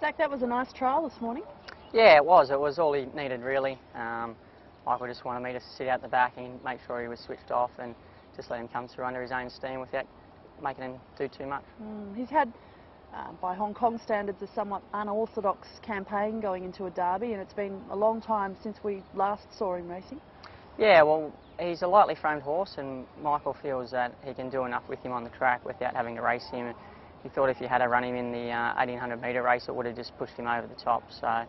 Zach, that was a nice trial this morning. Yeah, it was. It was all he needed, really. Michael just wanted me to sit out the back and make sure he was switched off and just let him come through under his own steam without making him do too much. He's had, by Hong Kong standards, a somewhat unorthodox campaign going into a derby, and it's been a long time since we last saw him racing. Yeah, well, he's a lightly framed horse, and Michael feels that he can do enough with him on the track without having to race him. He thought if you had to run him in the 1800 metre race, it would have just pushed him over the top. So,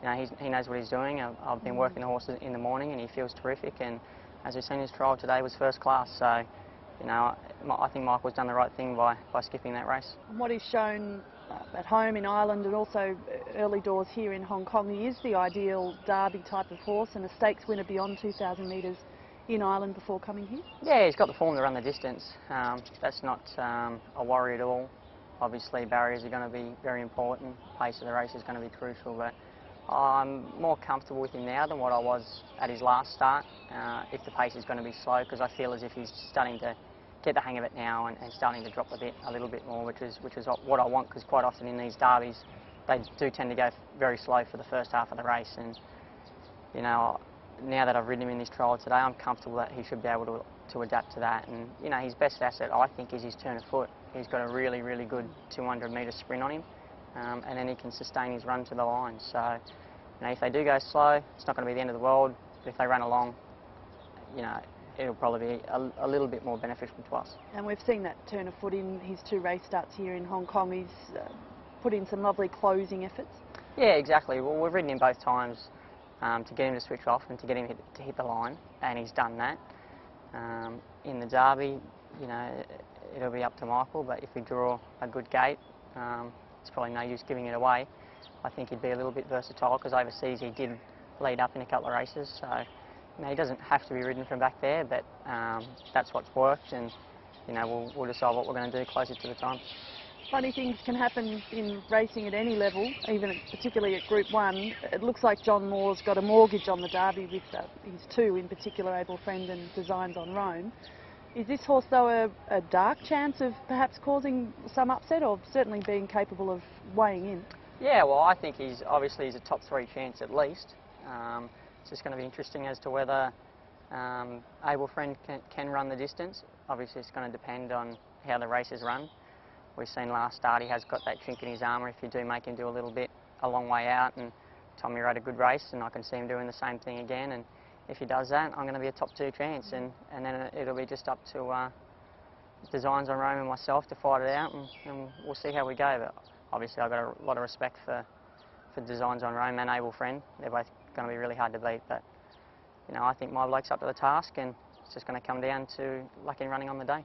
you know, he knows what he's doing. I've been working the horses in the morning, and he feels terrific. And as we've seen, his trial today was first class. So, you know, I think Michael's done the right thing by skipping that race. And what he's shown at home in Ireland and also early doors here in Hong Kong, he is the ideal derby type of horse and a stakes winner beyond 2,000 metres in Ireland before coming here. Yeah, he's got the form to run the distance. That's not a worry at all. Obviously, barriers are going to be very important. Pace of the race is going to be crucial, but I'm more comfortable with him now than what I was at his last start. If the pace is going to be slow, because I feel as if he's starting to get the hang of it now and starting to drop a little bit more, which is what I want, because quite often in these derbies they do tend to go very slow for the first half of the race. And you know, now that I've ridden him in this trial today, I'm comfortable that he should be able to adapt to that. And you know, his best asset, I think, is his turn of foot. He's got a really, really good 200 metre sprint on him, and then he can sustain his run to the line. So, you know, if they do go slow, it's not going to be the end of the world. But if they run along, you know, it'll probably be a little bit more beneficial to us. And we've seen that turn of foot in his 2 race starts here in Hong Kong. He's put in some lovely closing efforts. Yeah, exactly. Well, we've ridden him both times to get him to switch off and to get him to hit the line, and he's done that. In the derby, you know, it'll be up to Michael, but if we draw a good gate, it's probably no use giving it away. I think he'd be a little bit versatile, because overseas he did lead up in a couple of races, so you know, he doesn't have to be ridden from back there, but that's what's worked, and you know, we'll decide what we're going to do closer to the time. Funny things can happen in racing at any level, even particularly at Group 1. It looks like John Moore's got a mortgage on the derby with his 2, in particular, Able Friend and Designs on Rome. Is this horse, though, a dark chance of perhaps causing some upset, or certainly being capable of weighing in? Yeah, well, I think he's a top 3 chance at least. It's just going to be interesting as to whether Able Friend can run the distance. Obviously, it's going to depend on how the race is run. We've seen last start he has got that chink in his armour if you do make him do a long way out, and Tommy rode a good race, and I can see him doing the same thing again. And if he does that, I'm going to be a top 2 chance, and then it'll be just up to Designs on Rome and myself to fight it out, and we'll see how we go. But obviously, I've got a lot of respect for Designs on Rome and Able Friend. They're both going to be really hard to beat, but you know, I think my bloke's up to the task, and it's just going to come down to luck in running on the day.